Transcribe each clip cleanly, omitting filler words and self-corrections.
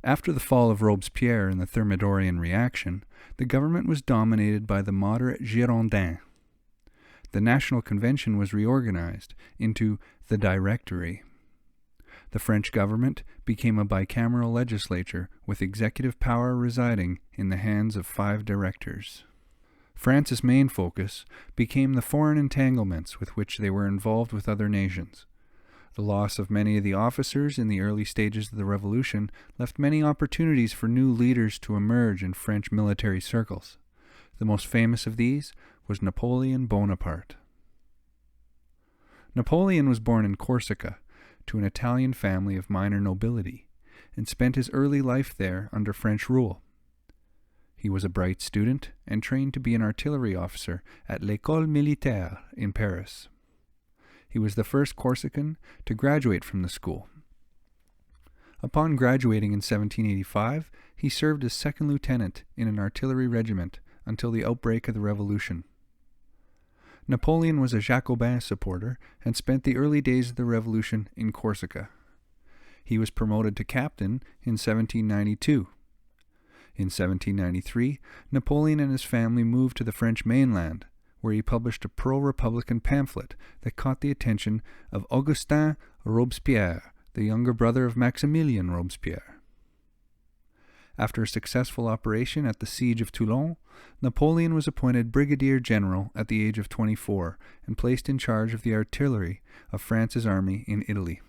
After the fall of Robespierre and the Thermidorian reaction, the government was dominated by the moderate Girondins. The National Convention was reorganized into the Directory. The French government became a bicameral legislature with executive power residing in the hands of 5 directors. France's main focus became the foreign entanglements with which they were involved with other nations. The loss of many of the officers in the early stages of the revolution left many opportunities for new leaders to emerge in French military circles. The most famous of these was Napoleon Bonaparte. Napoleon was born in Corsica to an Italian family of minor nobility and spent his early life there under French rule. He was a bright student and trained to be an artillery officer at l'École Militaire in Paris. He was the first Corsican to graduate from the school. Upon graduating in 1785, he served as second lieutenant in an artillery regiment until the outbreak of the Revolution. Napoleon was a Jacobin supporter and spent the early days of the Revolution in Corsica. He was promoted to captain in 1792. In 1793, Napoleon and his family moved to the French mainland, where he published a pro-republican pamphlet that caught the attention of Augustin Robespierre, the younger brother of Maximilien Robespierre. After a successful operation at the siege of Toulon, Napoleon was appointed brigadier general at the age of 24 and placed in charge of the artillery of France's army in Italy.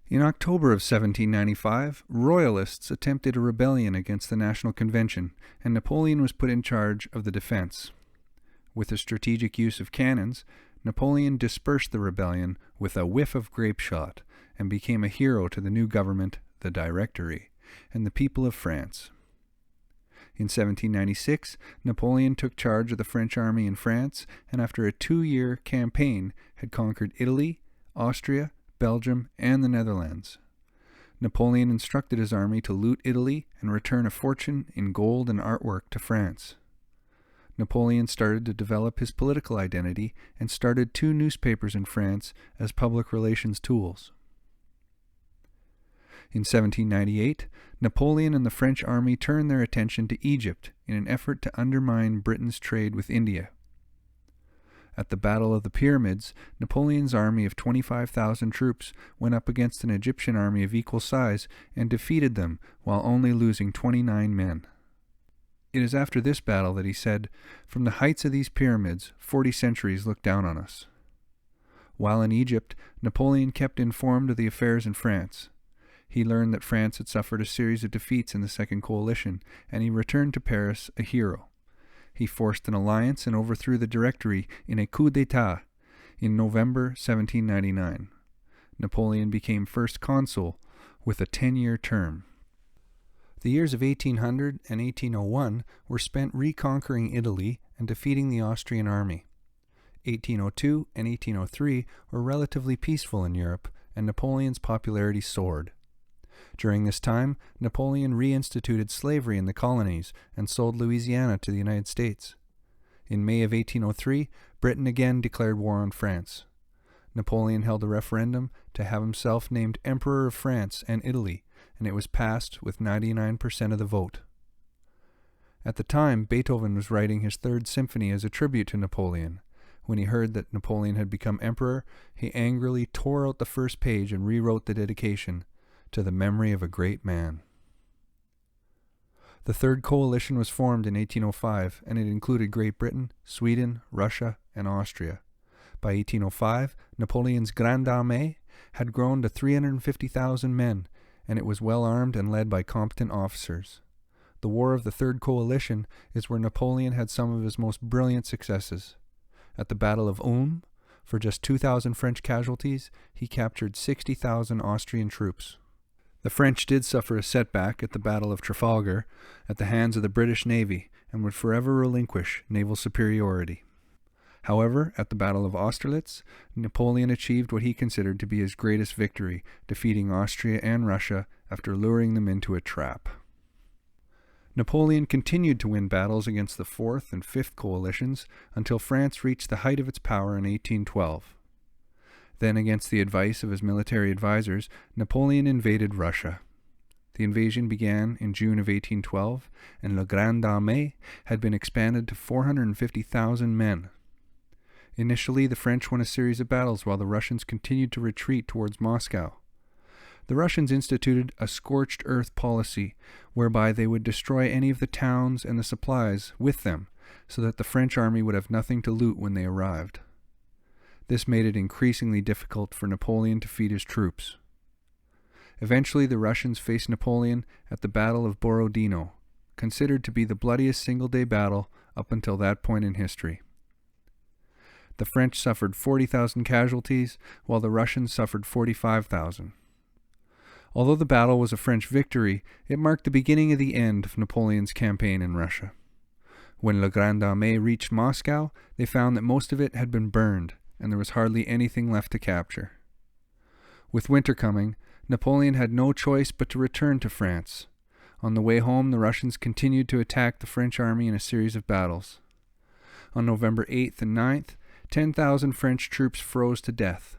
In October of 1795, royalists attempted a rebellion against the National Convention, and Napoleon was put in charge of the defense. With a strategic use of cannons, Napoleon dispersed the rebellion with a whiff of grape shot and became a hero to the new government, the Directory, and the people of France. In 1796, Napoleon took charge of the French army in France, and after a 2-year campaign had conquered Italy, Austria, Belgium, and the Netherlands. Napoleon instructed his army to loot Italy and return a fortune in gold and artwork to France. Napoleon started to develop his political identity and started 2 newspapers in France as public relations tools. In 1798, Napoleon and the French army turned their attention to Egypt in an effort to undermine Britain's trade with India. At the Battle of the Pyramids, Napoleon's army of 25,000 troops went up against an Egyptian army of equal size and defeated them while only losing 29 men. It is after this battle that he said, "From the heights of these pyramids, 40 centuries look down on us." While in Egypt, Napoleon kept informed of the affairs in France. He learned that France had suffered a series of defeats in the Second Coalition, and he returned to Paris a hero. He forced an alliance and overthrew the Directory in a coup d'état in November 1799. Napoleon became first consul with a 10-year term. The years of 1800 and 1801 were spent reconquering Italy and defeating the Austrian army. 1802 and 1803 were relatively peaceful in Europe, and Napoleon's popularity soared. During this time, Napoleon reinstituted slavery in the colonies and sold Louisiana to the United States. In May of 1803, Britain again declared war on France. Napoleon held a referendum to have himself named Emperor of France and Italy, and it was passed with 99% of the vote. At the time, Beethoven was writing his Third Symphony as a tribute to Napoleon. When he heard that Napoleon had become emperor, he angrily tore out the first page and rewrote the dedication, "To the memory of a great man." The Third Coalition was formed in 1805, and it included Great Britain, Sweden, Russia, and Austria. By 1805, Napoleon's Grande Armée had grown to 350,000 men, and it was well armed and led by competent officers. The War of the Third Coalition is where Napoleon had some of his most brilliant successes. At the Battle of Ulm, for just 2,000 French casualties, he captured 60,000 Austrian troops. The French did suffer a setback at the Battle of Trafalgar at the hands of the British Navy and would forever relinquish naval superiority. However, at the Battle of Austerlitz, Napoleon achieved what he considered to be his greatest victory, defeating Austria and Russia after luring them into a trap. Napoleon continued to win battles against the Fourth and Fifth Coalitions until France reached the height of its power in 1812. Then, against the advice of his military advisors, Napoleon invaded Russia. The invasion began in June of 1812, and Le Grande Armée had been expanded to 450,000 men. Initially, the French won a series of battles while the Russians continued to retreat towards Moscow. The Russians instituted a scorched earth policy, whereby they would destroy any of the towns and the supplies with them, so that the French army would have nothing to loot when they arrived. This made it increasingly difficult for Napoleon to feed his troops. Eventually, the Russians faced Napoleon at the Battle of Borodino, considered to be the bloodiest single-day battle up until that point in history. The French suffered 40,000 casualties, while the Russians suffered 45,000. Although the battle was a French victory, it marked the beginning of the end of Napoleon's campaign in Russia. When La Grande Armée reached Moscow, they found that most of it had been burned, and there was hardly anything left to capture. With winter coming, Napoleon had no choice but to return to France. On the way home, the Russians continued to attack the French army in a series of battles. On November 8th and 9th, 10,000 French troops froze to death.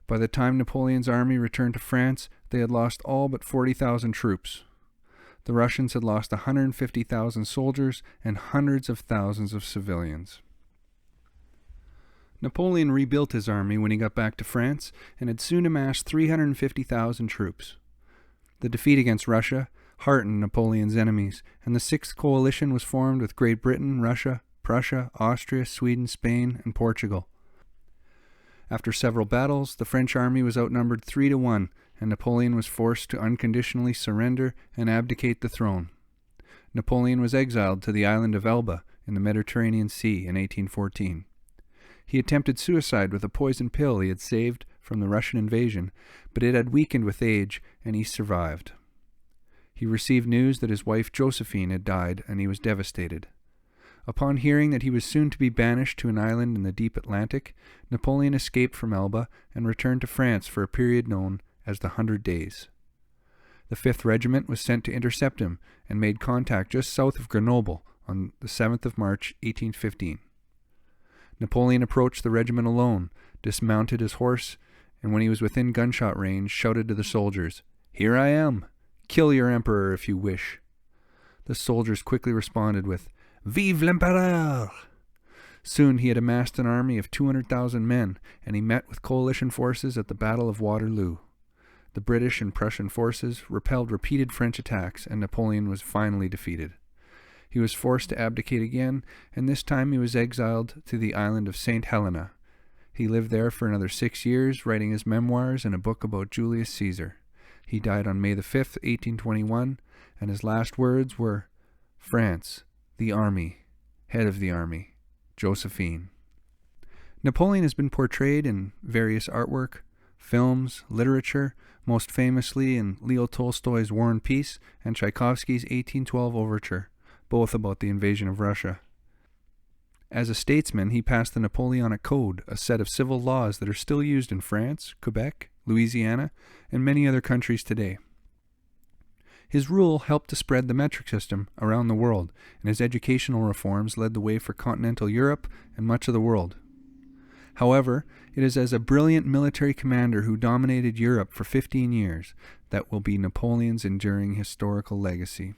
By the time Napoleon's army returned to France, they had lost all but 40,000 troops. The Russians had lost 150,000 soldiers and hundreds of thousands of civilians. Napoleon rebuilt his army when he got back to France and had soon amassed 350,000 troops. The defeat against Russia heartened Napoleon's enemies, and the Sixth Coalition was formed with Great Britain, Russia, Prussia, Austria, Sweden, Spain, and Portugal. After several battles, the French army was outnumbered 3-1, and Napoleon was forced to unconditionally surrender and abdicate the throne. Napoleon was exiled to the island of Elba in the Mediterranean Sea in 1814. He attempted suicide with a poison pill he had saved from the Russian invasion, but it had weakened with age, and he survived. He received news that his wife Josephine had died, and he was devastated. Upon hearing that he was soon to be banished to an island in the deep Atlantic, Napoleon escaped from Elba and returned to France for a period known as the 100 Days. The 5th Regiment was sent to intercept him and made contact just south of Grenoble on the 7th of March, 1815. Napoleon approached the regiment alone, dismounted his horse, and when he was within gunshot range, shouted to the soldiers, "Here I am! Kill your emperor if you wish." The soldiers quickly responded with, "Vive l'Empereur!" Soon he had amassed an army of 200,000 men, and he met with coalition forces at the Battle of Waterloo. The British and Prussian forces repelled repeated French attacks, and Napoleon was finally defeated. He was forced to abdicate again, and this time he was exiled to the island of St. Helena. He lived there for another 6 years, writing his memoirs and a book about Julius Caesar. He died on May the 5th, 1821, and his last words were, "France, the army, head of the army, Josephine." Napoleon has been portrayed in various artwork, films, literature, most famously in Leo Tolstoy's War and Peace and Tchaikovsky's 1812 Overture, both about the invasion of Russia. As a statesman, he passed the Napoleonic Code, a set of civil laws that are still used in France, Quebec, Louisiana, and many other countries today. His rule helped to spread the metric system around the world, and his educational reforms led the way for continental Europe and much of the world. However, it is as a brilliant military commander who dominated Europe for 15 years that will be Napoleon's enduring historical legacy.